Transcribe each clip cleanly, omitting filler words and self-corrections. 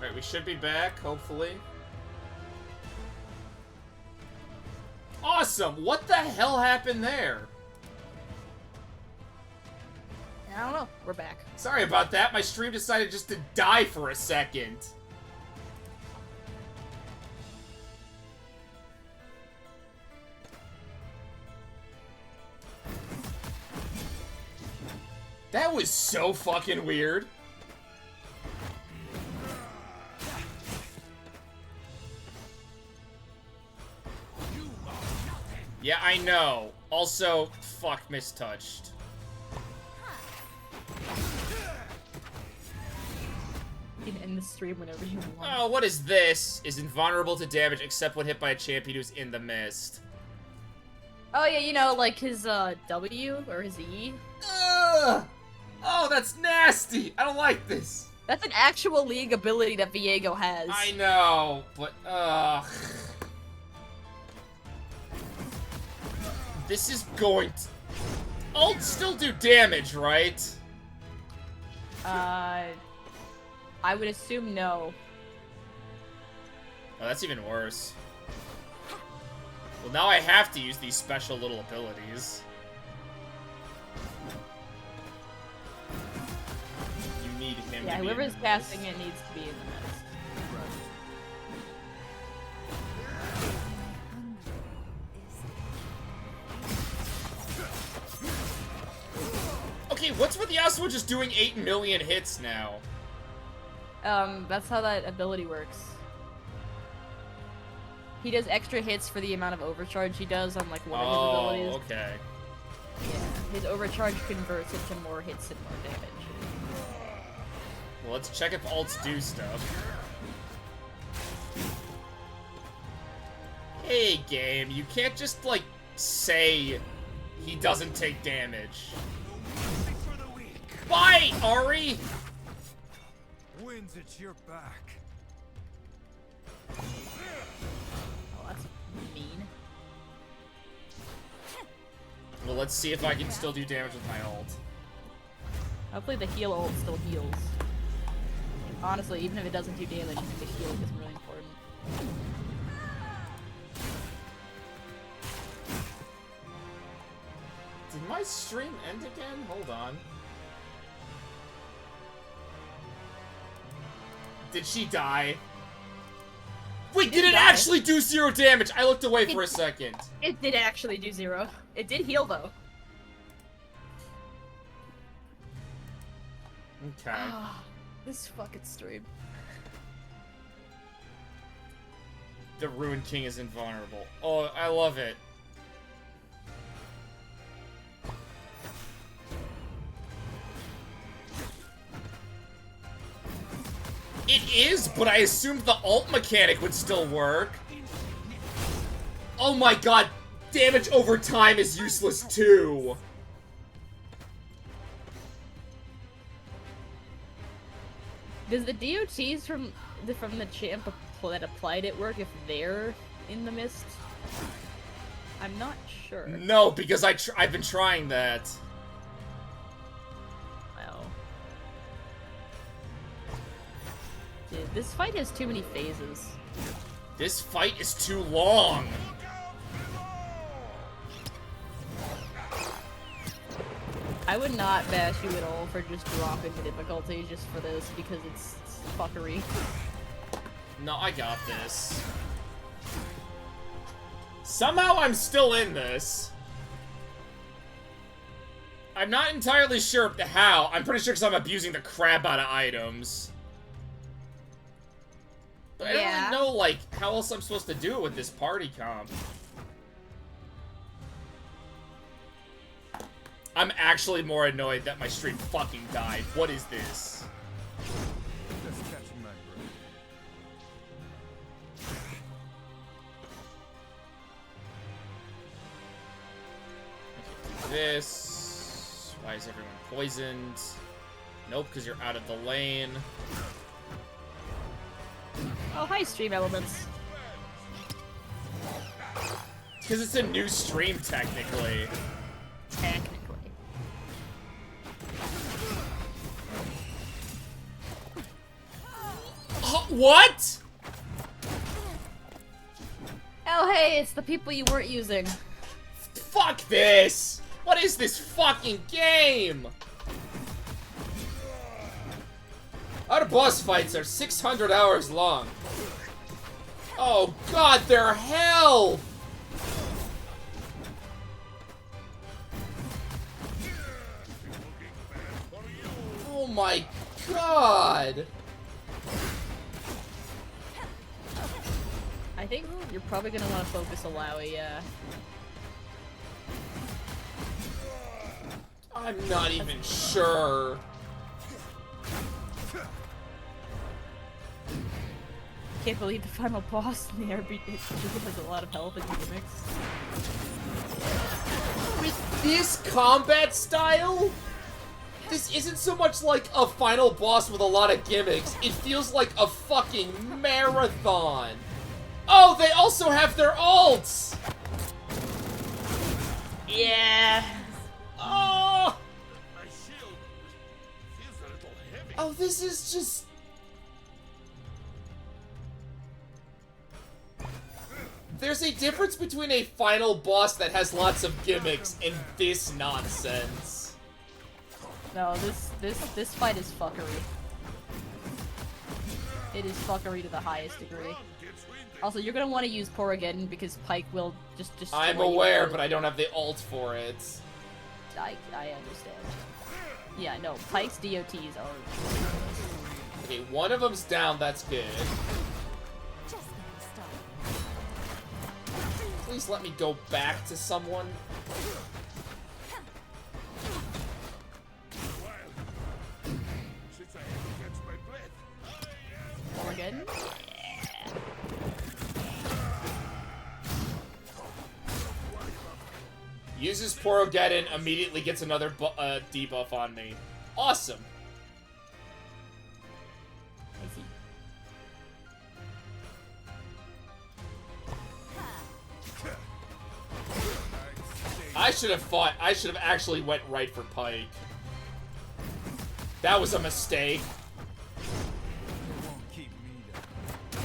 Alright, we should be back, hopefully. Awesome! What the hell happened there? I don't know. We're back. Sorry about that. My stream decided just to die for a second. That was so fucking weird. Yeah, I know. Also, fuck, mistouched. You can end the stream whenever you want. Oh, what is this? Is invulnerable to damage except when hit by a champion who's in the mist. Oh yeah, you know, like his W or his E. Ugh! Oh, that's nasty! I don't like this! That's an actual league ability that Viego has. I know, but ugh. This is going to... I'll still do damage, right? I would assume no. Oh, that's even worse. Well, now I have to use these special little abilities. You need him Yeah, to be whoever's in the casting mist. it needs to be in the mist. Okay, what's with Yasuo just doing 8 million hits now? That's how that ability works. He does extra hits for the amount of overcharge he does on like one of his abilities. Okay. Yeah, his overcharge converts into more hits and more damage. Well, let's check if alts do stuff. Hey, game, you can't just, like, say he doesn't take damage. Bye, Ari! Wins at your back. Oh, that's mean. Well, let's see if I can still do damage with my ult. Hopefully the heal ult still heals. Honestly, even if it doesn't do damage, I think the heal is really important. Did my stream end again? Hold on. Did she die? Wait, did it die. actually do 0 damage? I looked away for a second. It did actually do 0. It did heal though. Okay. This fucking stream. The Ruined King is invulnerable. Oh, I love it. It is, but I assumed the ult mechanic would still work. Oh my god, damage over time is useless too. Does the DOTs from the champ that applied it work if they're in the mist? I'm not sure. No, because I've been trying that. Well, dude, this fight has too many phases. This fight is too long. I would not bash you at all for just dropping the difficulty just for this because it's fuckery. No, I got this. Somehow I'm still in this. I'm not entirely sure how. I'm pretty sure because I'm abusing the crap out of items. But I don't really know, like, how else I'm supposed to do it with this party comp. I'm actually more annoyed that my stream fucking died. What is this? Just catching my breath. This. Why is everyone poisoned? Nope, because you're out of the lane. Oh, hi, stream elements. Because it's a new stream, technically. Technically. Oh, What? Oh, hey, it's the people you weren't using. Fuck this! What is this fucking game? Our boss fights are 600 hours long. Oh god, they're hell! Oh my god! I think you're probably gonna want to focus Alawi, yeah. I'm not even sure. Can't believe the final boss in the RPG has a lot of health and gimmicks. With this combat style, this isn't so much like a final boss with a lot of gimmicks. It feels like a fucking marathon. Oh, they also have their ults! Yeah. Oh! My shield feels a little heavy. Oh, this is just... There's a difference between a final boss that has lots of gimmicks and this nonsense. No, this fight is fuckery. It is fuckery to the highest degree. Also, you're gonna want to use Korrigan because Pike will just destroy I'm you. aware, but I don't have the ult for it. I understand. Yeah, no, Pike's DOTs are... Okay, one of them's down, that's good. Just getting started. Please let me go back to someone. Since I had to catch my breath. Korrigan? Uses Porogeddon, immediately gets another debuff on me. Awesome. I see. I should have actually went right for Pike. That was a mistake. It won't keep me down.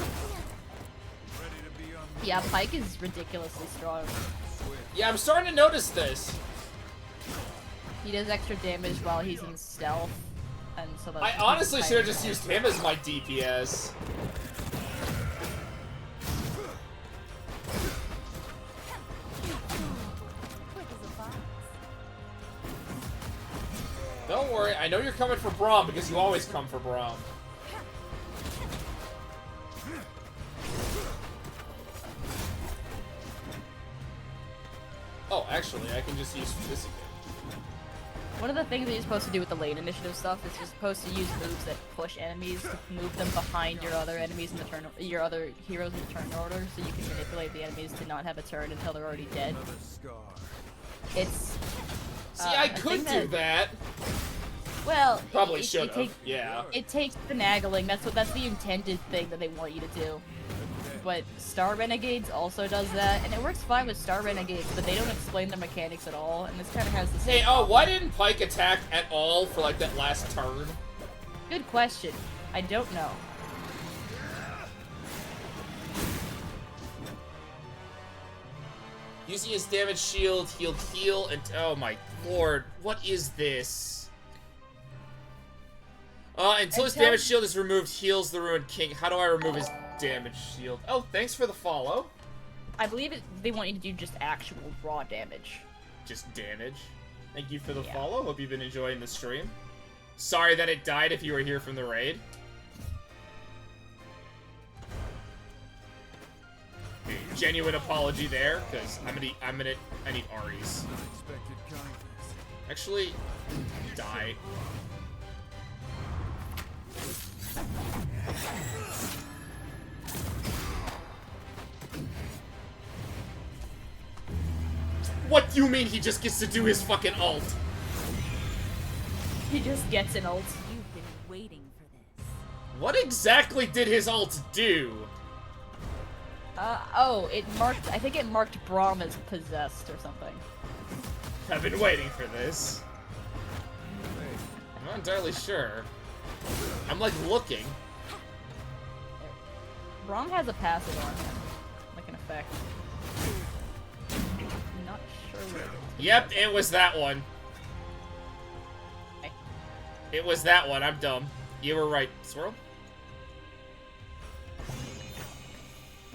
Ready to be on Yeah, Pike is ridiculously strong. swift. Yeah, I'm starting to notice this. He does extra damage while he's in stealth, and so that's... I honestly should have just used him as my DPS. Quick as a fox. Don't worry, I know you're coming for Braum because you always come for Braum. Oh, actually, I can just use this again. One of the things that you're supposed to do with the lane initiative stuff is you're supposed to use moves that push enemies to move them behind your other enemies in the turn, your other heroes in the turn order, so you can manipulate the enemies to not have a turn until they're already dead. Another scar. It's See, I I could think do that. well, Probably it should have. takes Yeah. it takes finagling. That's the intended thing that they want you to do. But Star Renegades also does that, and it works fine with Star Renegades, but they don't explain the mechanics at all, and this kind of has the same. Hey, oh, why didn't Pike attack at all for like that last turn? Good question. I don't know. Using his damage shield, he'll heal, and oh my lord, what is this? Until his damage shield is removed, heals the Ruined King. How do I remove his damage shield? Oh, thanks for the follow. I believe they want you to do just actual raw damage. Just damage. Thank you for the Yeah. follow. Hope you've been enjoying the stream. Sorry that it died if you were here from the raid. Genuine apology there, because I need Ari's. Unexpected kindness. Actually, die. What do you mean he just gets to do his fucking ult? He just gets an ult. You've been waiting for this. What exactly did his ult do? Oh, I think it marked Braum as possessed or something. I've been waiting for this. I'm not entirely sure. I'm like looking. Braum has a passive on him, like an effect. I'm not sure what it is. Yep, it was that one. Okay. It was that one. I'm dumb. You were right, Swirl.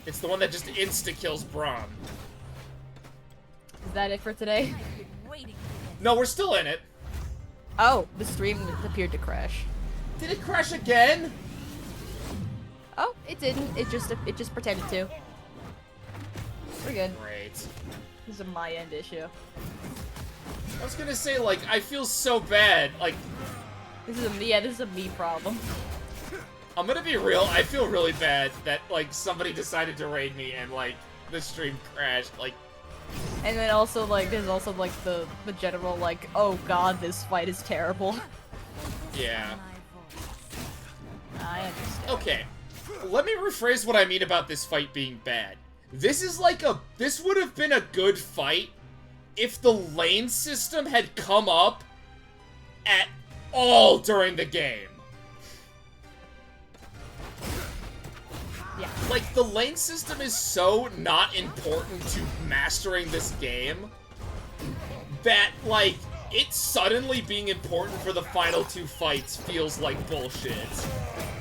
It's the one that just insta-kills Braum. Is that it for today? I've been waiting for this. No, we're still in it. Oh, the stream appeared to crash. Did it crash again? Oh, it didn't. It just pretended to. We're good. Great. This is a my end issue. I was gonna say, like, I feel so bad. Like, This is a me problem. I'm gonna be real, I feel really bad that, like, somebody decided to raid me and, like, the stream crashed. Like, And then also like there's also like the general like, oh god, this fight is terrible. yeah. My voice. I understand. Okay. Let me rephrase what I mean about this fight being bad. This is like this would have been a good fight if the lane system had come up at all during the game. Yeah. Like, the lane system is so not important to mastering this game that, like, it suddenly being important for the final two fights feels like bullshit.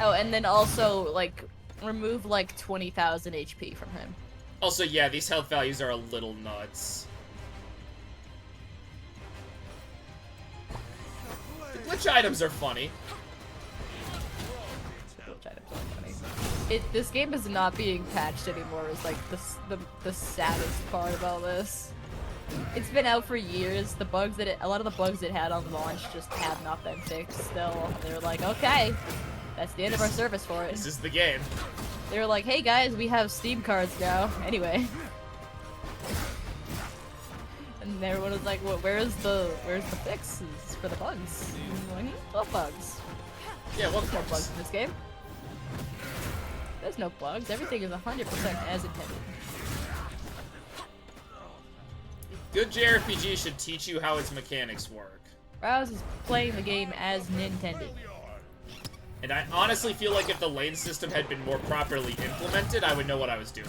Oh, and then also like remove like 20,000 HP from him. Also, yeah, these health values are a little nuts. The glitch items are funny. Which items are funny. This game is not being patched anymore. Is like the saddest part about this. It's been out for years. The bugs that a lot of the bugs it had on launch just have not been fixed. Still, they're like, okay, that's the end of our service for it. This is the game. They were like, hey guys, we have Steam cards now. Anyway. And everyone was like, well, where's the fixes for the bugs? And I'm like, what bugs? Yeah, what There's no bugs bugs? in this game. There's no bugs. Everything is 100% as intended. Good JRPG should teach you how its mechanics work. Rouse is playing the game as Nintendo. And I honestly feel like if the lane system had been more properly implemented, I would know what I was doing.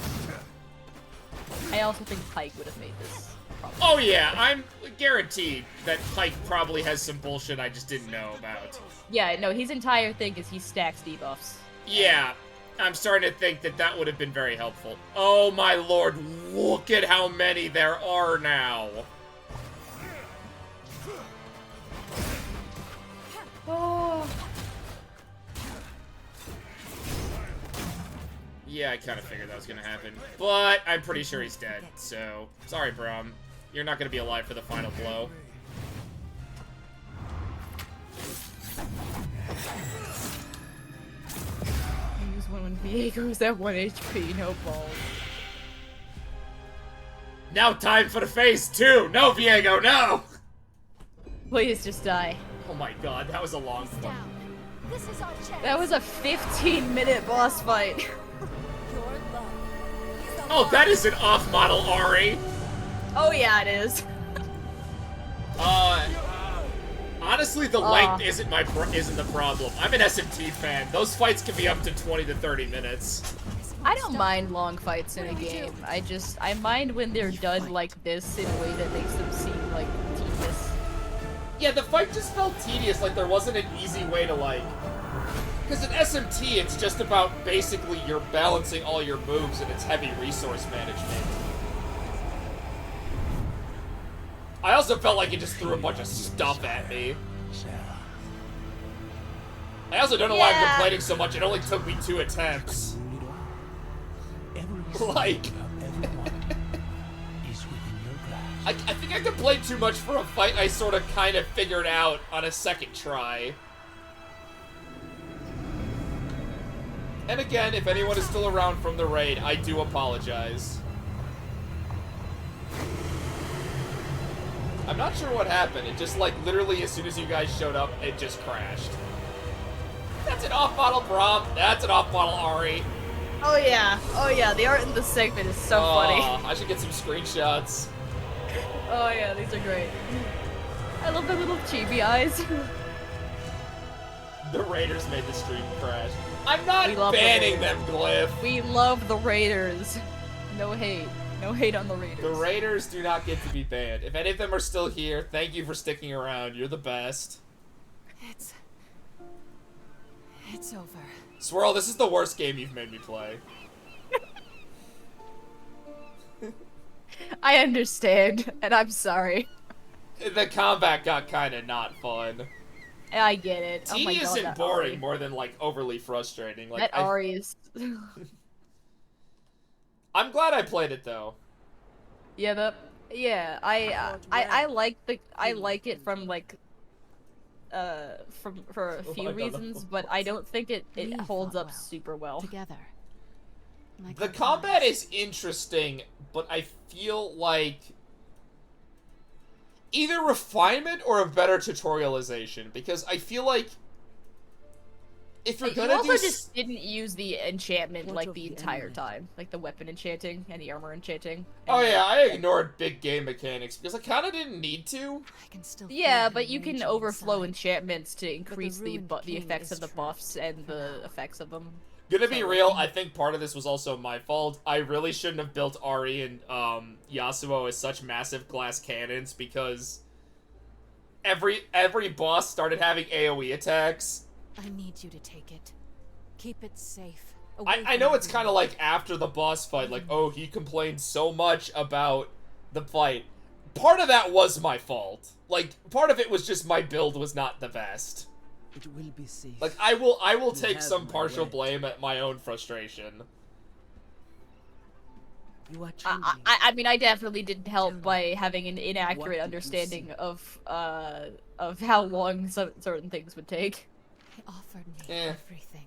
I also think Pike would have made this. Probably. Oh yeah, I'm guaranteed that Pike probably has some bullshit I just didn't know about. Yeah, no, his entire thing is he stacks debuffs. Yeah, I'm starting to think that that would have been very helpful. Oh my lord, look at how many there are now. Oh. Yeah, I kind of figured that was gonna happen. But I'm pretty sure he's dead, so... Sorry, Braum. You're not gonna be alive for the final blow. Use one when Viego's at 1 HP, no balls. Now time for the phase 2! No, Viego, no! Please just die. Oh my god, that was a long one. Down. This is our chance. That was a 15-minute boss fight. Your love is the Oh, that is an off-model Ari! Oh yeah, it is. Honestly, the length isn't the problem. I'm an SMT fan. Those fights can be up to 20 to 30 minutes. I don't mind long fights in a game. I mind when they're done like this in a way that makes them seem like tedious. Yeah, the fight just felt tedious, like there wasn't an easy way to, like... Because in SMT, it's just about basically you're balancing all your moves and it's heavy resource management. I also felt like it just threw a bunch of stuff at me. I also don't know why I'm complaining so much, it only took me 2 attempts. Like... I think I complained too much for a fight I sort of kind of figured out on a second try. And again, if anyone is still around from the raid, I do apologize. I'm not sure what happened. It just, like, literally as soon as you guys showed up, it just crashed. That's an off-model Braum. That's an off-model Ari. Oh yeah, the art in this segment is so funny. I should get some screenshots. Oh yeah, these are great. I love the little chibi eyes. The Raiders made the stream crash. I'm not We love the banning Raiders. them, Glyph. We love the Raiders. No hate. No hate on the Raiders. The Raiders do not get to be banned. If any of them are still here, thank you for sticking around. You're the best. It's over. Swirl, this is the worst game you've made me play. I understand, and I'm sorry. The combat got kind of not fun. I get it. Oh my Tedious god, and that boring Ari. more than, like, overly frustrating. Like, That Ari is... I'm glad I played it, though. Yeah, I like it from like for a few I don't know. reasons, but I don't think it We holds fought up well. super well. Together. Like The our combat brothers. is interesting, but I feel like either refinement or a better tutorialization, because I feel like if you're You gonna also do just didn't use the enchantment What like of the the entire enemy? time, like the weapon enchanting and the armor enchanting. Oh and, yeah, I ignored big game mechanics because I kind of didn't need to. I can still Yeah, feel but him you can raging overflow inside. enchantments to increase the ruined the king effects is of the trapped buffs and for the now. effects of them. Gonna be So- real, I think part of this was also my fault. I really shouldn't have built Ari and Yasuo as such massive glass cannons because every boss started having AoE attacks. I need you to take it. Keep it safe. I know it's kind of like after the boss fight, like, oh, he complained so much about the fight. Part of that was my fault. Like, part of it was just my build was not the best. It will be safe. Like, I will take have some my partial word. blame at my own frustration. You are changing. I mean, I definitely didn't help Tell by having an what inaccurate did you understanding see? of how long certain things would take. He offered me Eh. everything.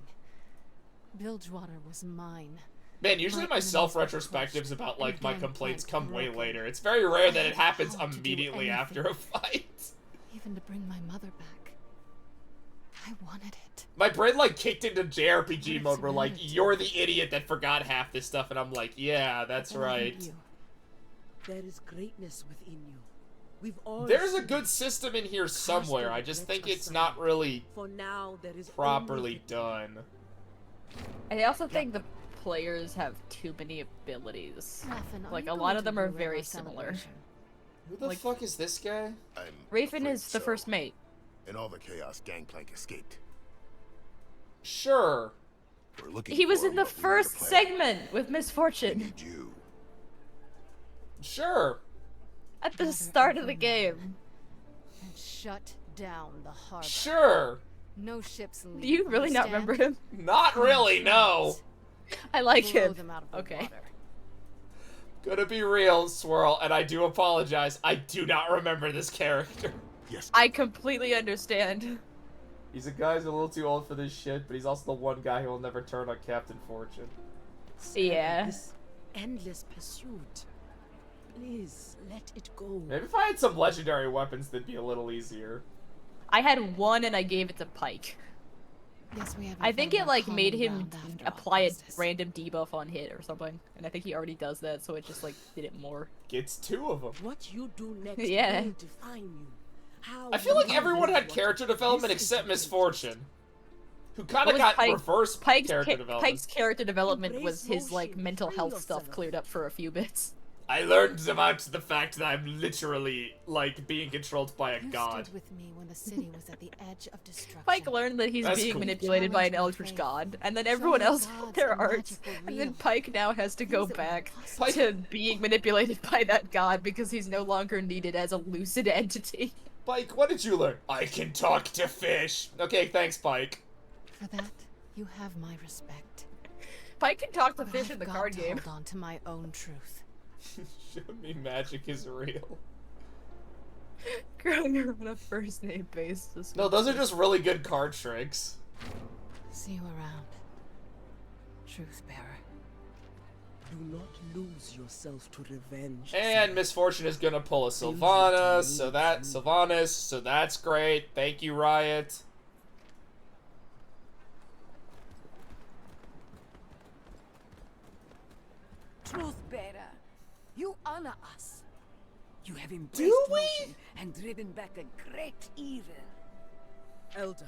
Bilgewater was mine. Man, usually My my enemies self-retrospectives were about, crushed like, my and complaints gangplank come way broken. later. It's very rare that I it had happens how to do immediately after a fight. Even to bring my mother back. I wanted it. My brain, like, kicked into JRPG mode where, like, Responsibility. you're the idiot that forgot half this stuff, and I'm like, yeah, that's And I right. need you. There is greatness within you. We've all There's a seen good it. system in here somewhere, I just think it's aside. not really For now, there is properly only done. I also think the players have too many abilities. Raffen, are Like, you a lot going of to them are ruin very our similar. celebration? Who the Like- fuck is this guy? I'm Raven afraid is the so. first mate. In all the chaos, Gangplank escaped. Sure. We're looking He was for in the him, but we need a first plan. segment with We Misfortune need you. Sure. at the Gather start of the everyone game. And shut down the harbor. Sure. No ships leave. Do you really not understand? remember him? Not really, no. I like Blow him. them out of the Okay. water. Gonna be real, Swirl, and I do apologize. I do not remember this character. Yes. I completely understand. He's a guy who's a little too old for this shit, but he's also the one guy who will never turn on Captain Fortune. Yeah. This endless pursuit. Please let it go. Maybe if I had some legendary weapons, that'd be a little easier. I had one and I gave it to Pike. Yes, we have. I think it like made him after apply all, a Justice. random debuff on hit or something, and I think he already does that, so it just like did it more. Gets two of them. What you do next Yeah. will define you. How I feel you like everyone live had what- character development This is except the Misfortune, who kind What of was got Pike- reverse Pike's character development. Pike's character development Embrace was his like motion, mental free health stuff yourself. cleared up for a few bits. I learned about the fact that I'm literally, like, being controlled by a You god. stood with me when the city was at the edge of destruction. Pike learned that he's That's being cool. manipulated by an Challenge my eldritch faith. god, and then Show everyone the else had gods their and arts, magic were and then real. Pike now has to go Things that were back impossible. Pike- to being manipulated by that god because he's no longer needed as a lucid entity. Pike, what did you learn? I can talk to fish. Okay, thanks, Pike. For that, you have my respect. Pike can talk to But fish I've in the got card to game. Hold on to my own truth. Show me magic is real. Growing up on a first name basis. No, those are just really good card tricks. See you around, truth bearer. Do not lose yourself to revenge. And Misfortune is gonna pull a Sylvanas, so that's great. Thank you, Riot. Truth bearer, you honor us. You have embraced Do we? motion and driven back a great evil. Elder,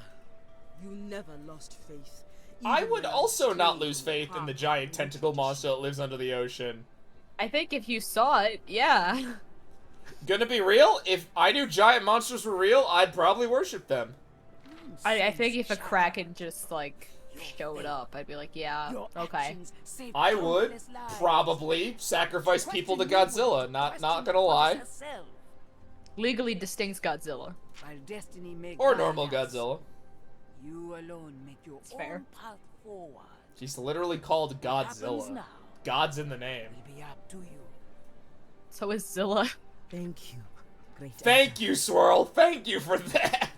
You never lost faith. I even would when also was not told lose you faith in the half giant what tentacle you monster that lives under the ocean. I think if you saw it, yeah. Gonna be real? If I knew giant monsters were real, I'd probably worship them. I think if a Kraken just like showed up, I'd be like, yeah, Your okay. actions saved I would countless lives. probably sacrifice people to Question you Godzilla. would, Not question gonna the lie. goddess herself. Legally distinct Godzilla. While destiny may Or guide normal us, Godzilla. you alone make your It's fair. own path forward. She's literally called What happens Godzilla. now God's in the name. will be up to you. So is Zilla. Thank you, great. Thank you, Swirl. Thank you for that.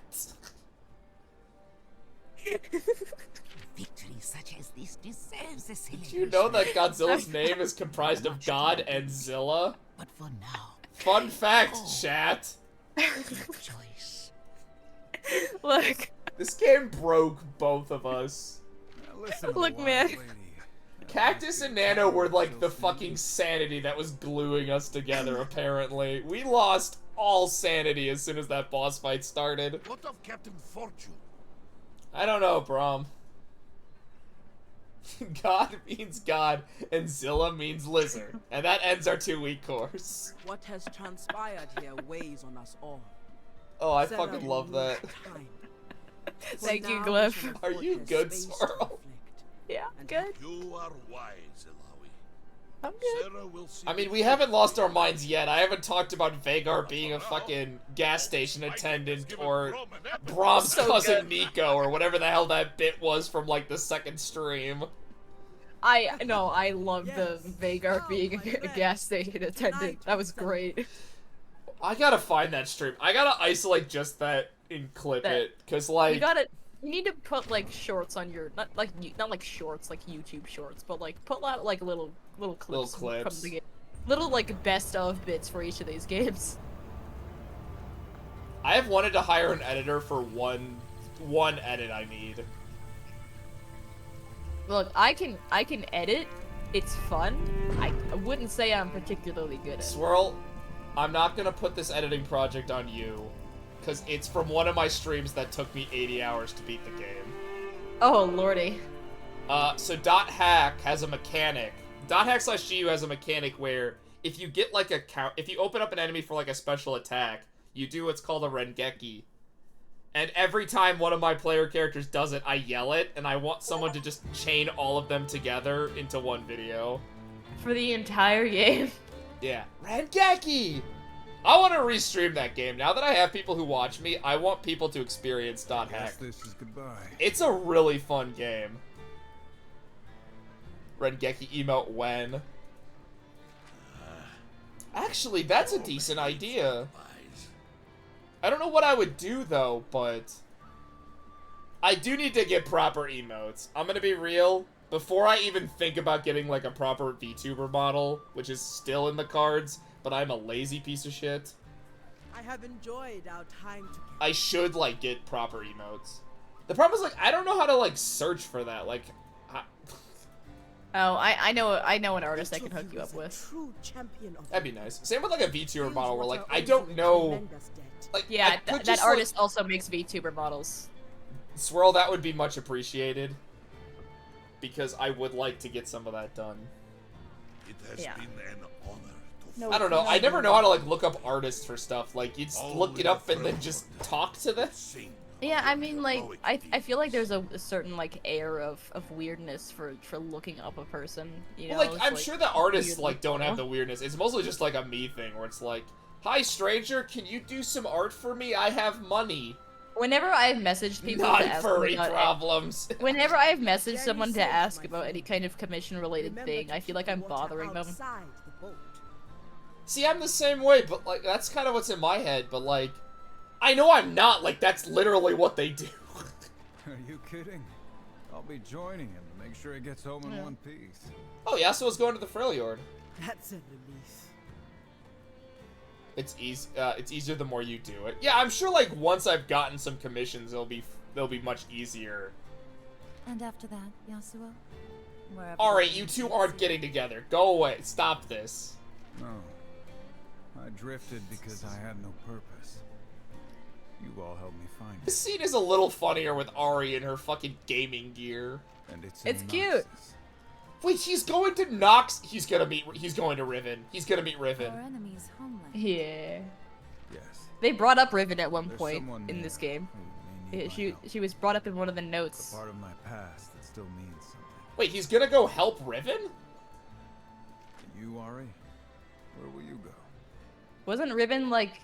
Victory such as this deserves a Do celebration. you know that Godzilla's name is comprised of God and Zilla? But for now, Fun fact, chat. choice. Look, This game broke both of us. Now listen, Look, wise man. lady. Cactus and Nano were like the fucking sanity that was gluing us together, apparently. We lost all sanity as soon as that boss fight started. What of Captain Fortune? I don't know, Brom. God means God, and Zilla means lizard. And that ends our 2-week course. What has transpired here weighs on us all. Oh, I Sarah fucking will love move that. behind. For Thank you, now, Glyph. we shall Are afford you her good, space to Swirl? reflect. yeah, And good. You are wise, Ilawi. I'm good. Sarah will see. I mean, we haven't lost our minds yet. I haven't talked about Vagar being a fucking gas station attendant or Brom's So cousin good. Nico or whatever the hell that bit was from like the second stream. I love the Yes. Vagar Oh, being my a friend. gas station attendant. Tonight That was we great. I gotta find that stream. I gotta isolate just that and clip That- it, cause like You need to put like shorts on your not like shorts like YouTube shorts, but like put out like little clips, Little from clips. the game. Little like best of bits for each of these games. I have wanted to hire an editor for one edit I need. Look, I can edit. It's fun. I wouldn't say I'm particularly good at it. Swirl, I'm not gonna put this editing project on you, cause it's from one of my streams that took me 80 hours to beat the game. Oh lordy. So Dot Hack has a mechanic. Dot Hack / GU has a mechanic where if you get like if you open up an enemy for like a special attack, you do what's called a Rengeki. And every time one of my player characters does it, I yell it, and I want someone to just chain all of them together into one video. For the entire game. Yeah. Rengeki! I want to restream that game. Now that I have people who watch me, I want people to experience Dot Guess Hack. this is goodbye. It's a really fun game. Rengeki emote when. Actually, that's a decent idea. I don't know what I would do, though, but I do need to get proper emotes. I'm gonna be real. Before I even think about getting, like, a proper VTuber model, which is still in the cards, but I'm a lazy piece of shit, I have enjoyed our time together. I should, like, get proper emotes. The problem is, like, I don't know how to, like, search for that. Like, Oh, I know an artist I Each can of hook you is up a with. true champion of that'd be nice. Same with, like, a VTuber Here's model where, what like, are I owed don't with know... tremendous debt. Like, I Yeah, could that just, artist like, also makes VTuber models. Swirl, that would be much appreciated. Because I would like to get some of that done. It has Yeah. been an honor to No, I don't know. I never know how to, like, look up artists for stuff. Like, you just look it up and then just talk to them. sing. Yeah, I mean, like, I feel like there's a certain, like, air of weirdness for looking up a person, you know? Well, like, It's, I'm sure the artists, weird like, don't have look. the weirdness. It's mostly just, like, a me thing, where it's like, hi, stranger, can you do some art for me? I have money. Whenever I've messaged people to ask them Non-furry about problems. whenever I've messaged Very someone to safe, ask my about any friend. kind of commission-related Remember thing, to I feel like keep I'm the water bothering them. outside the boat. See, I'm the same way, but, like, that's kind of what's in my head, but, like, I know I'm not. Like, that's literally what they do. Are you kidding? I'll be joining him to make sure he gets home in Yeah. one piece. Oh, Yasuo's going to the Freljord. That's a relief. It's easier the more you do it. Yeah, I'm sure, like, once I've gotten some commissions, they'll be much easier. And after that, Yasuo? Wherever Alright, the you wind two takes aren't you. getting together. Go away. Stop this. No. I drifted because I had no purpose. You all helped me find This it. scene is a little funnier with Ari in her fucking gaming gear. And it's It's in cute. Noxus. Wait, he's going to Nox. He's going to Riven. He's gonna meet Riven. Our enemy's homeland. Yeah. Yes. They brought up Riven at one There's point someone in there this game. who may need my She help. she was brought up in one of the It's notes. a part of my past that still means something. Wait, he's gonna go help Riven? And you, Ari? Where will you go? Wasn't Riven like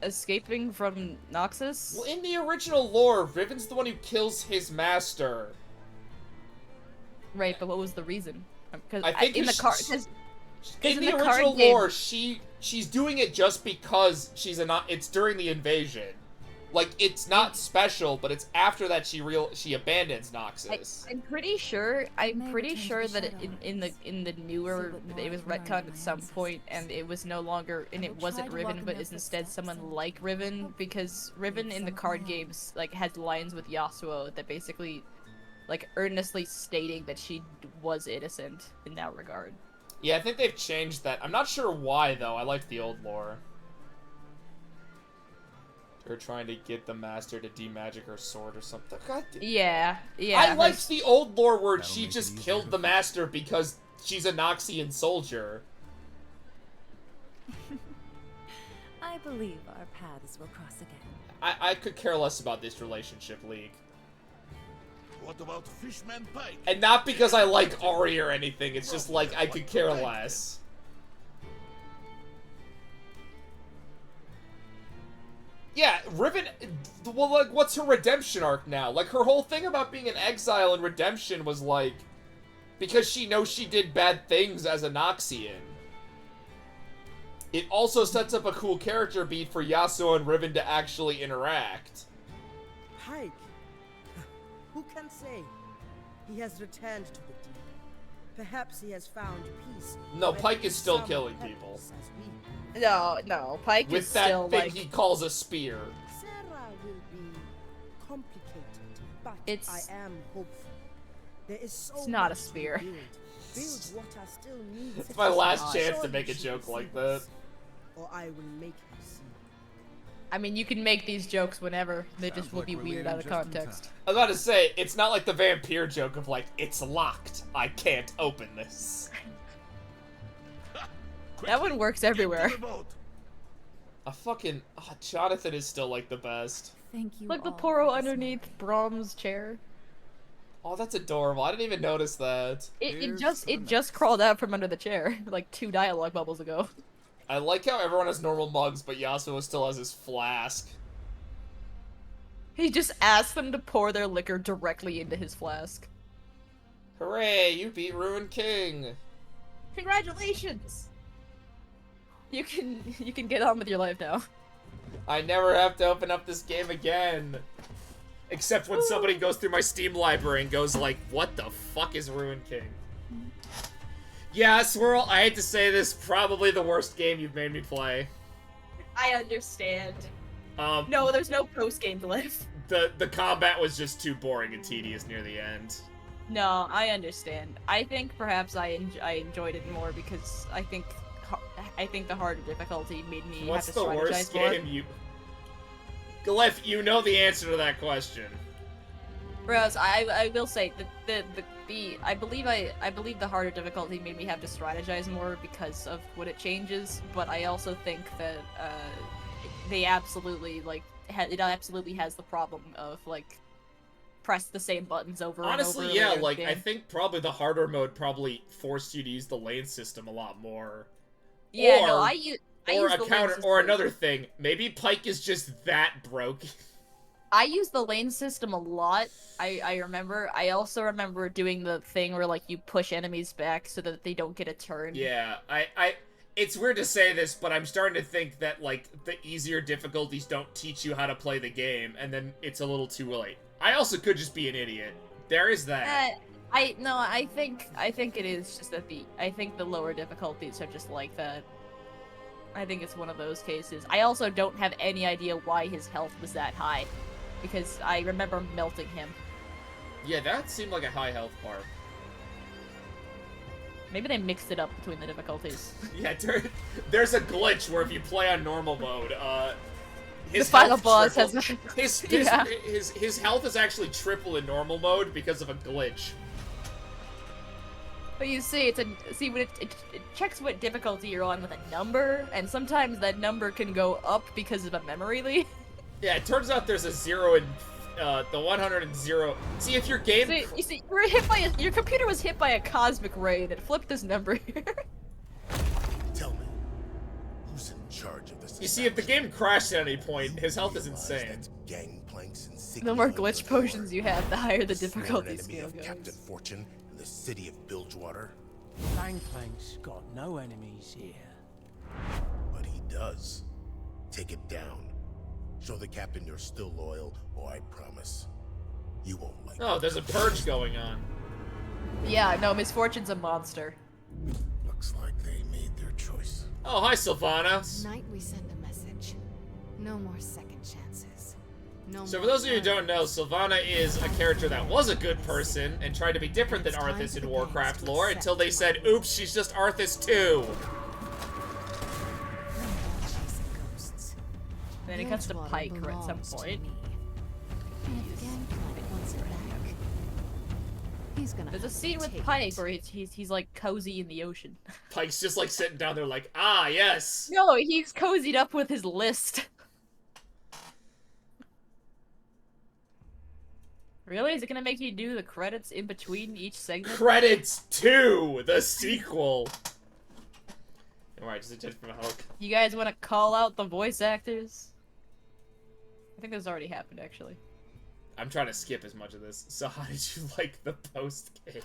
escaping from Noxus? Well, in the original lore, Riven's the one who kills his master. Right, but what was the reason? Because I think in the it's- car, because In in the the card original game- lore, she's doing it just because it's during the invasion. Like, it's not special, but it's after that she abandons Noxus. I'm pretty sure. I'm May pretty return to sure the that in the newer what it was more of retconned my at some point, and it was no longer and I it will wasn't try to Riven, walk in but their is instead footsteps someone and like Riven, because Riven in the some of card my own. games like has lines with Yasuo that basically like earnestly stating that she was innocent in that regard. Yeah, I think they've changed that. I'm not sure why, though. I like the old lore. They're trying to get the master to demagic her sword or something. God damn. Yeah, yeah. I liked the old lore where That'll she make it just easier killed to the fight. master because she's a Noxian soldier. I believe our paths will cross again. I could care less about this relationship, League. What about Fishman Pike? And not because I like Ari or anything, it's just like I could care less. Yeah, Riven, well, like, what's her redemption arc now? Like, her whole thing about being an exile and redemption was like, because she knows she did bad things as a Noxian. It also sets up a cool character beat for Yasuo and Riven to actually interact. Pike. Who can say? He has returned to the deep. Perhaps he has found peace. No, where Pike is still some killing pebbles people. as we. No, Pike is With that still thing like he calls a spear. Sarah will be complicated, but It's- I am hopeful. There is so It's not a much to spear. Build. Build what I still need. It's my last not. chance to Surely make a she joke will like see that. this, or I will make her see. I mean, you can make these jokes whenever. They just Sounds will like be we're weird leaving out of just in context. time. I was about to say, it's not like the vampire joke of like, it's locked. I can't open this. That one works everywhere. Get to the boat. Jonathan is still like the best. Thank you. Like the all poro for this underneath moment. Brahms' chair. Oh, that's adorable. I didn't even notice that. Here's It the just crawled out from under the chair like 2 dialogue bubbles ago. I like how everyone has normal mugs, but Yasuo still has his flask. He just asked them to pour their liquor directly into his flask. Hooray, you beat Ruined King. Congratulations! You can get on with your life now. I never have to open up this game again. Except when somebody goes through my Steam library and goes like, what the fuck is Ruined King? Yeah, Swirl, I hate to say this, probably the worst game you've made me play. I understand. Um, No, there's no post-game life. the combat was just too boring and tedious near the end. No, I understand. I think perhaps I enjoyed it more because I think the harder difficulty made me What's have to the strategize worst more. game you... Glyph, you know the answer to that question. Whereas I will say that I believe the harder difficulty made me have to strategize more because of what it changes, but I also think that they absolutely it absolutely has the problem of like press the same buttons over Honestly, and over. yeah, and over like, I again. think probably the harder mode probably forced you to use the lane system a lot more. Yeah, or- no, I use Or the a lane counter, system. or another thing, maybe Pike is just that broke. I use the lane system a lot. I remember. I also remember doing the thing where like you push enemies back so that they don't get a turn. Yeah, it's weird to say this, but I'm starting to think that, like, the easier difficulties don't teach you how to play the game, and then it's a little too late. I also could just be an idiot. There is that. I think it is just that I think the lower difficulties are just like that. I think it's one of those cases. I also don't have any idea why his health was that high, because I remember melting him. Yeah, that seemed like a high health bar. Maybe they mixed it up between the difficulties. Yeah, there's a glitch where if you play on normal mode, His final health boss triple- has his health is actually triple in normal mode because of a glitch. But you see, when it checks what difficulty you're on with a number, and sometimes that number can go up because of a memory leak. Yeah, it turns out there's a 0 in the 100 and 0. See, if your game... You see, your computer was hit by a cosmic ray that flipped this number here. Tell me, who's in charge of this? You see, if the game crashed at any point, his health is insane. The more glitch potions you have, the higher the difficulty enemy scale of goes. Captain Fortune in the city of Bilgewater? Gangplank's got no enemies here. But he does. Take it down. Show the captain you're still loyal, or I promise you won't like Oh, it. there's a purge going on. Yeah, no, Miss Fortune's a monster. Looks like they made their choice. Oh, hi, Sylvana. Tonight we send a message. No more second chances. No So more for those of you who time don't know, Sylvana is a character that was a good person and tried to be different than It's time Arthas for in the Warcraft past to lore accept until they said, oops, she's just Arthas too. chasing ghosts. Then it cuts to Bilgewater Pike at some belongs to point. me. And if Gangplank wants it back, he's gonna There's a have to scene with take Pike it. where he's like cozy in the ocean. Pike's just like sitting down there like, ah, yes. No, he's cozied up with his list. Really? Is it gonna make you do the credits in between each segment? Credits to the sequel. Alright, just a jet from Hulk. You guys want to call out the voice actors? I think this already happened, actually. I'm trying to skip as much of this. So how did you like the post game?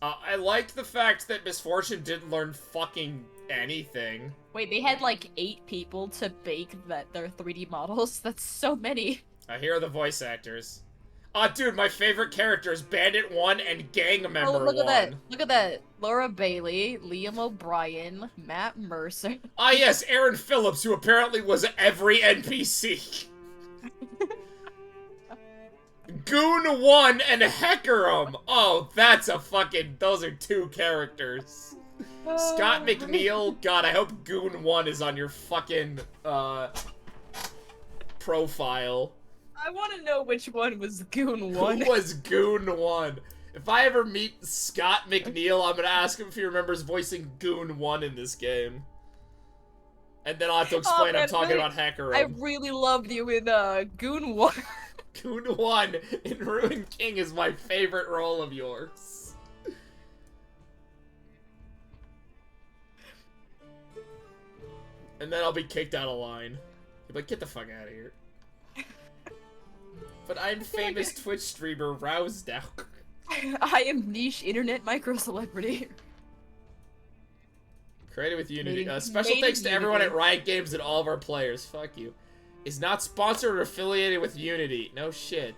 I like the fact that Miss Fortune didn't learn fucking anything. Wait, they had like 8 people to bake their 3D models? That's so many. Here are the voice actors. Dude, my favorite characters, Bandit 1 and Gang Member 1. Look at that. Look at that. Laura Bailey, Liam O'Brien, Matt Mercer. Yes, Aaron Phillips, who apparently was every NPC. Goon 1 and Hecarim. Oh, that's a fucking... Those are 2 characters. Scott McNeil. God, I hope Goon 1 is on your fucking, profile. I want to know which one was Goon 1. Who was Goon 1? If I ever meet Scott McNeil, I'm gonna ask him if he remembers voicing Goon 1 in this game. And then I'll have to explain I'm talking about Hecarim. I really loved you in Goon 1. Goon 1 in Ruin King is my favorite role of yours. And then I'll be kicked out of line. You'll be like, get the fuck out of here. But I'm famous Twitch streamer Rousdow. I am niche internet micro celebrity. Created with Unity. Made Special in thanks to everyone at Unity. Riot Games and all of our players. Fuck you. Is not sponsored or affiliated with Unity. No shit.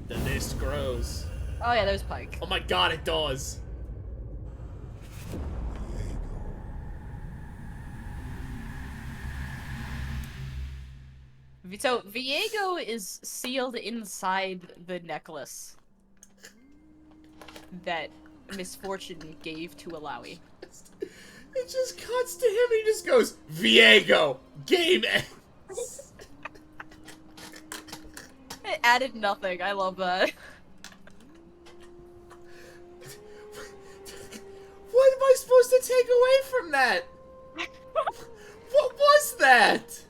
The list grows. Oh yeah, there's Pike. Oh my god, it does. So, Viego is sealed inside the necklace that Miss Fortune gave to Alawi. It just cuts to him and he just goes, Viego, game ends. It added nothing. I love that. What am I supposed to take away from that? What was that?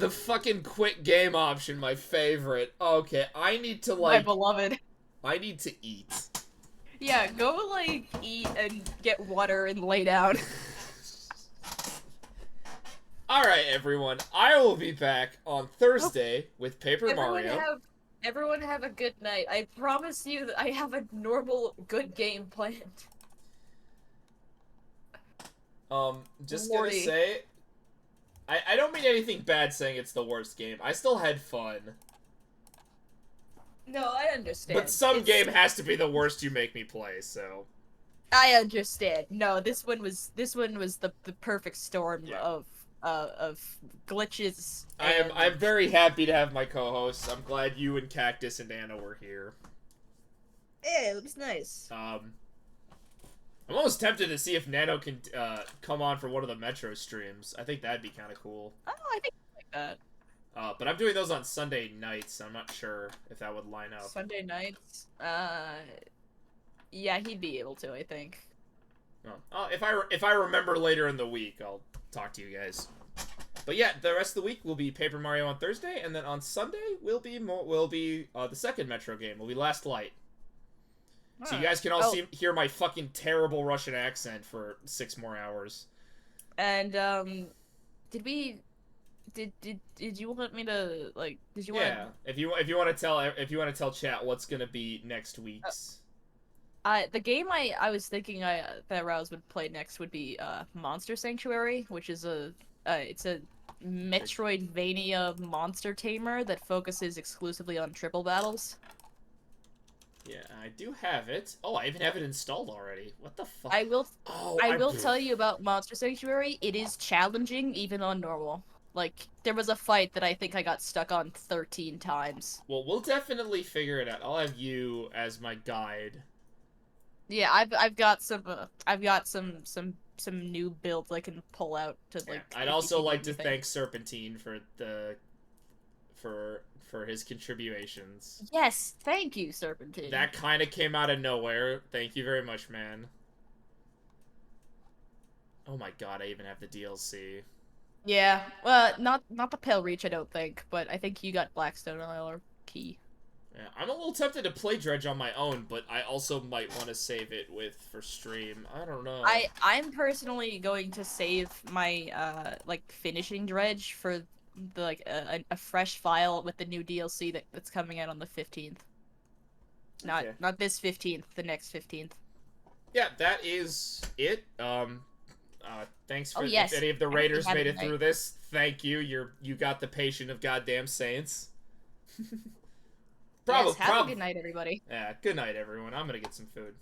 The fucking quit game option, my favorite. Okay, I need to, My like... beloved. I need to eat. Yeah, go, like, eat and get water and lay down. Alright, everyone. I will be back on Thursday with Paper Mario. Everyone have a good night. I promise you that I have a normal, good game planned. Just Lordy. gonna say... I don't mean anything bad saying it's the worst game. I still had fun. No, I understand. But some game has to be the worst you make me play, so... I understand. No, this one was the perfect storm Yeah. of glitches. I'm very happy to have my co-hosts. I'm glad you and Cactus and Anna were here. Yeah, it looks nice. I'm almost tempted to see if Nano can come on for one of the Metro streams. I think that'd be kind of cool. Oh, I think I like that. But I'm doing those on Sunday nights. I'm not sure if that would line up. Sunday nights. Yeah, he'd be able to. I think. Oh, if I remember later in the week, I'll talk to you guys. But yeah, the rest of the week will be Paper Mario on Thursday, and then on Sunday will be the second Metro game. Will be Last Light. So you guys can all hear my fucking terrible Russian accent for 6 more hours. And did you want me to like? Did you want? Yeah, if you want to tell chat what's gonna be next week's. The game I was thinking that Rouse would play next would be Monster Sanctuary, which is it's a Metroidvania monster tamer that focuses exclusively on triple battles. Yeah, I do have it. Oh, I even have it installed already. What the fuck? I will tell you about Monster Sanctuary. It is challenging even on normal. Like, there was a fight that I think I got stuck on 13 times. Well, we'll definitely figure it out. I'll have you as my guide. Yeah, I've got some new builds I can pull out to like. Yeah, I'd also like to thank Serpentine for his contributions. Yes, thank you, Serpentine. That kind of came out of nowhere. Thank you very much, man. Oh my god, I even have the DLC. Yeah, well, not the Pale Reach, I don't think, but I think you got Blackstone Isle or Key. Yeah, I'm a little tempted to play Dredge on my own, but I also might want to save it for stream. I don't know. I'm personally going to save my like finishing Dredge for the like a fresh file with the new DLC that's coming out on the 15th. Not this 15th, the next 15th. Yeah, that is it. Thanks for yes. if any of the raiders made it through this. Thank you. You got the patient of goddamn saints. Yes, have a good night, everybody. Yeah, good night, everyone. I'm gonna get some food.